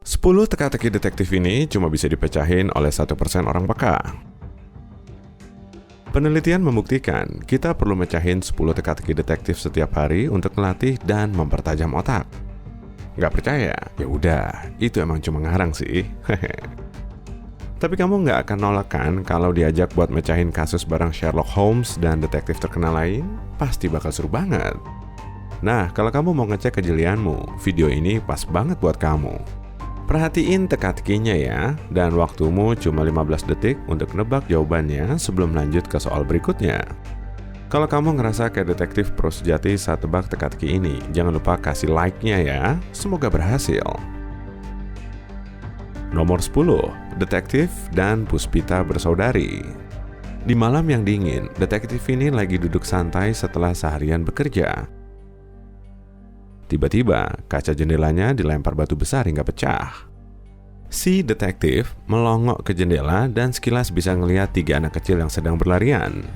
10 teka-teki detektif ini cuma bisa dipecahin oleh 1% orang peka. Penelitian membuktikan kita perlu mecahin 10 teka-teki detektif setiap hari untuk melatih dan mempertajam otak. Nggak percaya? Ya udah, itu emang cuma ngarang sih. Tapi kamu nggak akan nolak kan kalau diajak buat mecahin kasus bareng Sherlock Holmes dan detektif terkenal lain? Pasti bakal seru banget. Nah, kalau kamu mau ngecek kejelianmu, video ini pas banget buat kamu. Perhatiin teka-tekinya ya, dan waktumu cuma 15 detik untuk nebak jawabannya sebelum lanjut ke soal berikutnya. Kalau kamu ngerasa kayak detektif pro sejati saat tebak teka-teki ini, jangan lupa kasih like-nya ya. Semoga berhasil. Nomor 10, detektif dan Puspita bersaudari. Di malam yang dingin, detektif ini lagi duduk santai setelah seharian bekerja. Tiba-tiba, kaca jendelanya dilempar batu besar hingga pecah. Si detektif melongok ke jendela dan sekilas bisa ngelihat 3 anak kecil yang sedang berlarian.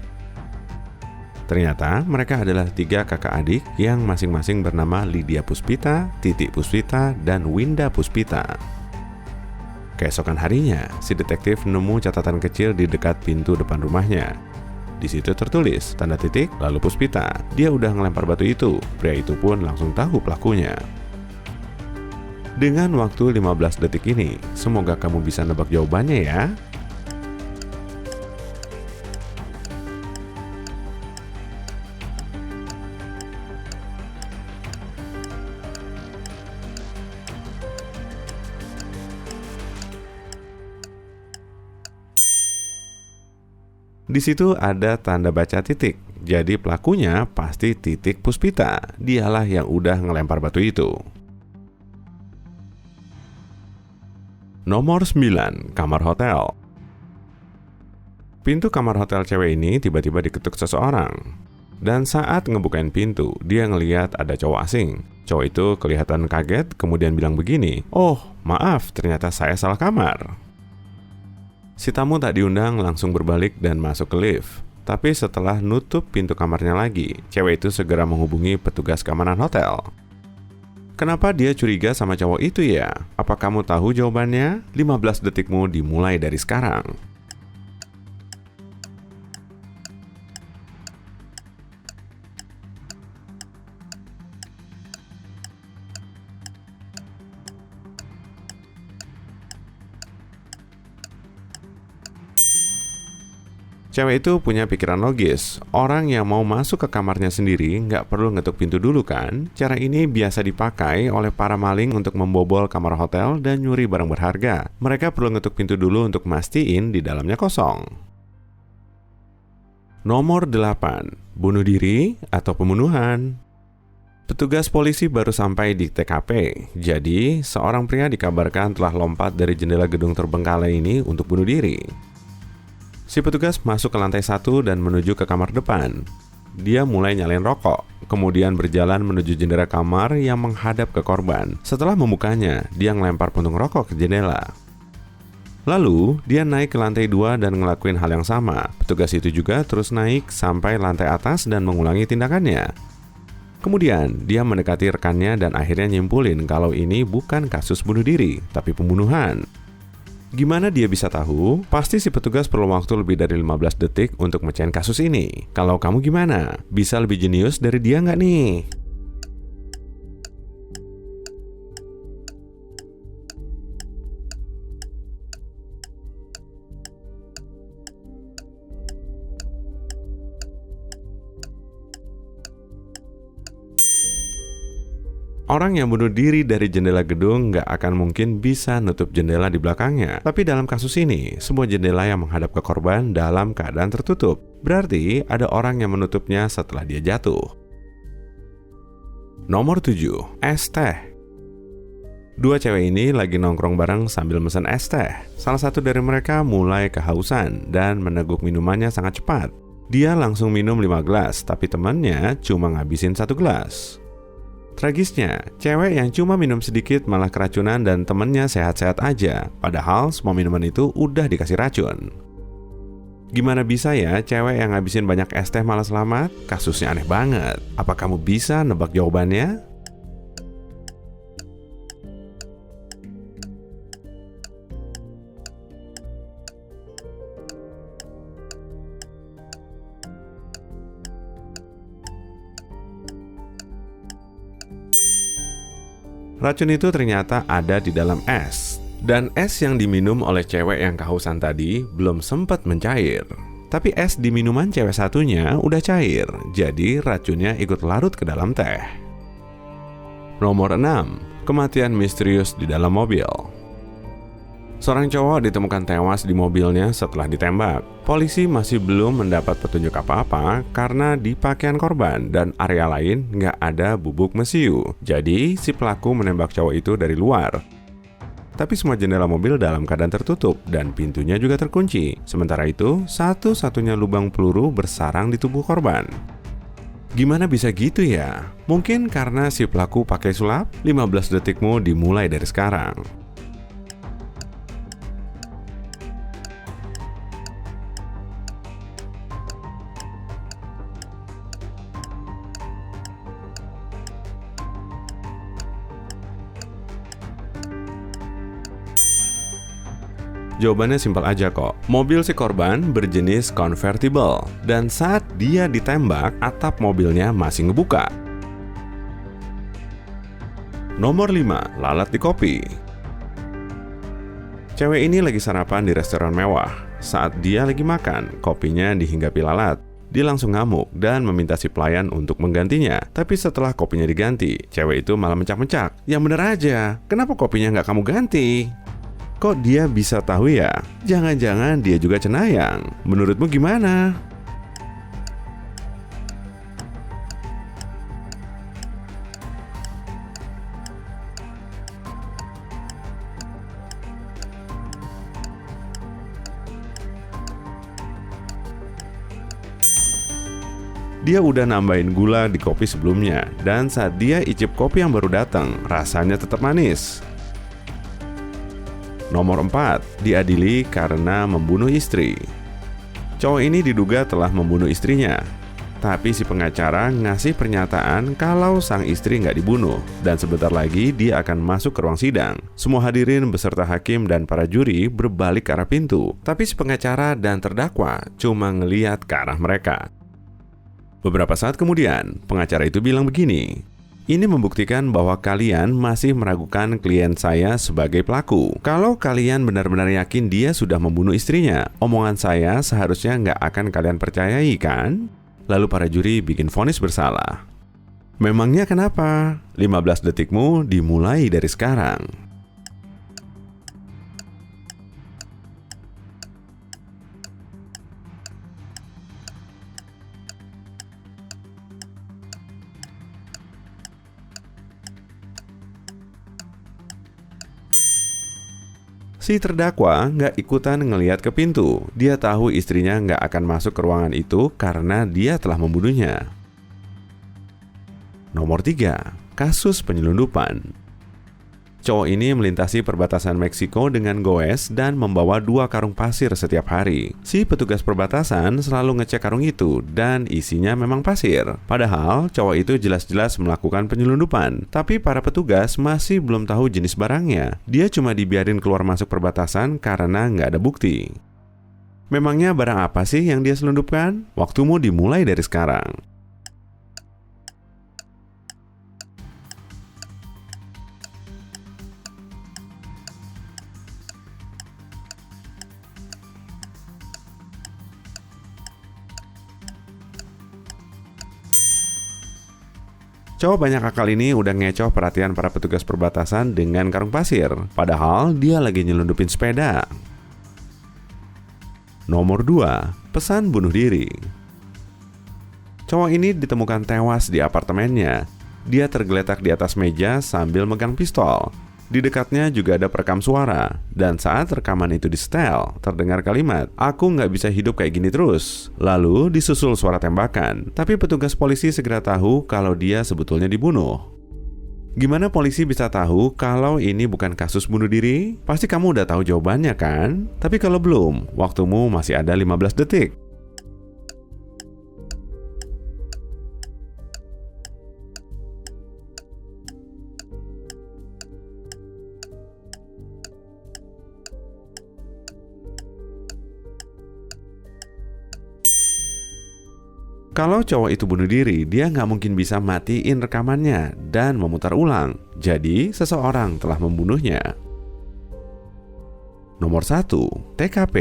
Ternyata mereka adalah 3 kakak adik yang masing-masing bernama Lydia Puspita, Titik Puspita, dan Winda Puspita. Keesokan harinya, si detektif nemu catatan kecil di dekat pintu depan rumahnya. Di situ tertulis, tanda titik, lalu Puspita. Dia udah ngelempar batu itu. Pria itu pun langsung tahu pelakunya. Dengan waktu 15 detik ini, semoga kamu bisa nebak jawabannya ya. Di situ ada tanda baca titik. Jadi pelakunya pasti Titik Puspita. Dialah yang udah ngelempar batu itu. Nomor 9, kamar hotel. Pintu kamar hotel cewek ini tiba-tiba diketuk seseorang. Dan saat ngebukain pintu, dia ngeliat ada cowok asing. Cowok itu kelihatan kaget, kemudian bilang begini, "Oh, maaf, ternyata saya salah kamar." Si tamu tak diundang langsung berbalik dan masuk ke lift. Tapi setelah nutup pintu kamarnya lagi, cewek itu segera menghubungi petugas keamanan hotel. Kenapa dia curiga sama cowok itu ya? Apa kamu tahu jawabannya? 15 detikmu dimulai dari sekarang. Cewek itu punya pikiran logis. Orang yang mau masuk ke kamarnya sendiri nggak perlu ngetuk pintu dulu kan? Cara ini biasa dipakai oleh para maling untuk membobol kamar hotel dan nyuri barang berharga. Mereka perlu ngetuk pintu dulu untuk mastiin di dalamnya kosong. Nomor 8, bunuh diri atau pembunuhan. Petugas polisi baru sampai di TKP. Jadi, seorang pria dikabarkan telah lompat dari jendela gedung terbengkalai ini untuk bunuh diri. Si petugas masuk ke lantai 1 dan menuju ke kamar depan. Dia mulai nyalain rokok, kemudian berjalan menuju jendela kamar yang menghadap ke korban. Setelah membukanya, dia ngelempar puntung rokok ke jendela. Lalu, dia naik ke lantai 2 dan ngelakuin hal yang sama. Petugas itu juga terus naik sampai lantai atas dan mengulangi tindakannya. Kemudian, dia mendekati rekannya dan akhirnya nyimpulin kalau ini bukan kasus bunuh diri, tapi pembunuhan. Gimana dia bisa tahu? Pasti si petugas perlu waktu lebih dari 15 detik untuk mecahin kasus ini. Kalau kamu gimana? Bisa lebih jenius dari dia nggak nih? Orang yang bunuh diri dari jendela gedung nggak akan mungkin bisa nutup jendela di belakangnya. Tapi dalam kasus ini, semua jendela yang menghadap ke korban dalam keadaan tertutup. Berarti ada orang yang menutupnya setelah dia jatuh. Nomor 7, es teh. Dua cewek ini lagi nongkrong bareng sambil mesen es teh. Salah satu dari mereka mulai kehausan dan meneguk minumannya sangat cepat. Dia langsung minum 5 gelas, tapi temannya cuma ngabisin 1 gelas. Tragisnya, cewek yang cuma minum sedikit malah keracunan dan temennya sehat-sehat aja. Padahal semua minuman itu udah dikasih racun. Gimana bisa ya cewek yang ngabisin banyak es teh malah selamat? Kasusnya aneh banget. Apa kamu bisa nebak jawabannya? Racun itu ternyata ada di dalam es. Dan es yang diminum oleh cewek yang kehausan tadi belum sempat mencair. Tapi es di minuman cewek satunya udah cair, jadi racunnya ikut larut ke dalam teh. Nomor 6. Kematian misterius di dalam mobil. Seorang cowok ditemukan tewas di mobilnya setelah ditembak. Polisi masih belum mendapat petunjuk apa-apa karena di pakaian korban dan area lain nggak ada bubuk mesiu. Jadi si pelaku menembak cowok itu dari luar. Tapi semua jendela mobil dalam keadaan tertutup dan pintunya juga terkunci. Sementara itu, satu-satunya lubang peluru bersarang di tubuh korban. Gimana bisa gitu ya? Mungkin karena si pelaku pakai sulap. 15 detikmu dimulai dari sekarang. Jawabannya simpel aja kok. Mobil si korban berjenis convertible, dan saat dia ditembak, atap mobilnya masih ngebuka. Nomor 5. Lalat di kopi. Cewek ini lagi sarapan di restoran mewah. Saat dia lagi makan, kopinya dihinggapi lalat. Dia langsung ngamuk dan meminta si pelayan untuk menggantinya. Tapi setelah kopinya diganti, cewek itu malah mencak-mencak. Yang bener aja, kenapa kopinya nggak kamu ganti? Kok dia bisa tahu ya? Jangan-jangan dia juga cenayang. Menurutmu gimana? Dia udah nambahin gula di kopi sebelumnya, dan saat dia icip kopi yang baru datang, rasanya tetap manis. Nomor 4. Diadili karena membunuh istri. Cowok ini diduga telah membunuh istrinya. Tapi si pengacara ngasih pernyataan kalau sang istri nggak dibunuh. Dan sebentar lagi dia akan masuk ke ruang sidang. Semua hadirin beserta hakim dan para juri berbalik ke arah pintu. Tapi si pengacara dan terdakwa cuma ngeliat ke arah mereka. Beberapa saat kemudian, pengacara itu bilang begini, "Ini membuktikan bahwa kalian masih meragukan klien saya sebagai pelaku. Kalau kalian benar-benar yakin dia sudah membunuh istrinya, omongan saya seharusnya nggak akan kalian percayai kan?" Lalu para juri bikin vonis bersalah. Memangnya kenapa? 15 detikmu dimulai dari sekarang. Si terdakwa nggak ikutan ngelihat ke pintu. Dia tahu istrinya nggak akan masuk ke ruangan itu karena dia telah membunuhnya. Nomor 3. Kasus penyelundupan. Cowok ini melintasi perbatasan Meksiko dengan goes dan membawa 2 karung pasir setiap hari. Si petugas perbatasan selalu ngecek karung itu dan isinya memang pasir. Padahal cowok itu jelas-jelas melakukan penyelundupan. Tapi para petugas masih belum tahu jenis barangnya. Dia cuma dibiarin keluar masuk perbatasan karena nggak ada bukti. Memangnya barang apa sih yang dia selundupkan? Waktumu dimulai dari sekarang. Cowok banyak akal ini udah ngecoh perhatian para petugas perbatasan dengan karung pasir. Padahal dia lagi nyelundupin sepeda. Nomor 2. Pesan bunuh diri. Cowok ini ditemukan tewas di apartemennya. Dia tergeletak di atas meja sambil megang pistol. Di dekatnya juga ada perekam suara. Dan saat rekaman itu disetel, terdengar kalimat, "Aku nggak bisa hidup kayak gini terus." Lalu disusul suara tembakan. Tapi petugas polisi segera tahu kalau dia sebetulnya dibunuh. Gimana polisi bisa tahu kalau ini bukan kasus bunuh diri? Pasti kamu udah tahu jawabannya kan? Tapi kalau belum, waktumu masih ada 15 detik. Kalau cowok itu bunuh diri, dia nggak mungkin bisa matiin rekamannya dan memutar ulang. Jadi, seseorang telah membunuhnya. Nomor 1. TKP.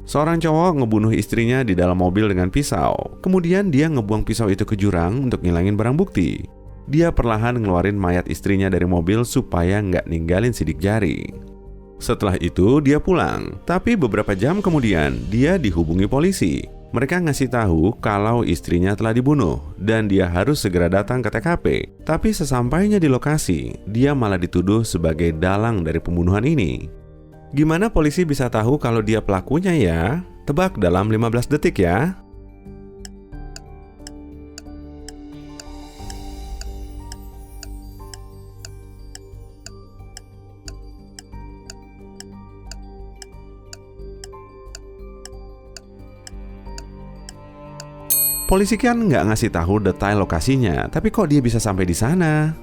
Seorang cowok ngebunuh istrinya di dalam mobil dengan pisau. Kemudian dia ngebuang pisau itu ke jurang untuk ngilangin barang bukti. Dia perlahan ngeluarin mayat istrinya dari mobil supaya nggak ninggalin sidik jari. Setelah itu dia pulang, tapi beberapa jam kemudian dia dihubungi polisi. Mereka ngasih tahu kalau istrinya telah dibunuh dan dia harus segera datang ke TKP. Tapi sesampainya di lokasi, dia malah dituduh sebagai dalang dari pembunuhan ini. Gimana polisi bisa tahu kalau dia pelakunya ya? Tebak dalam 15 detik ya. Polisi kan nggak ngasih tahu detail lokasinya, tapi kok dia bisa sampai di sana?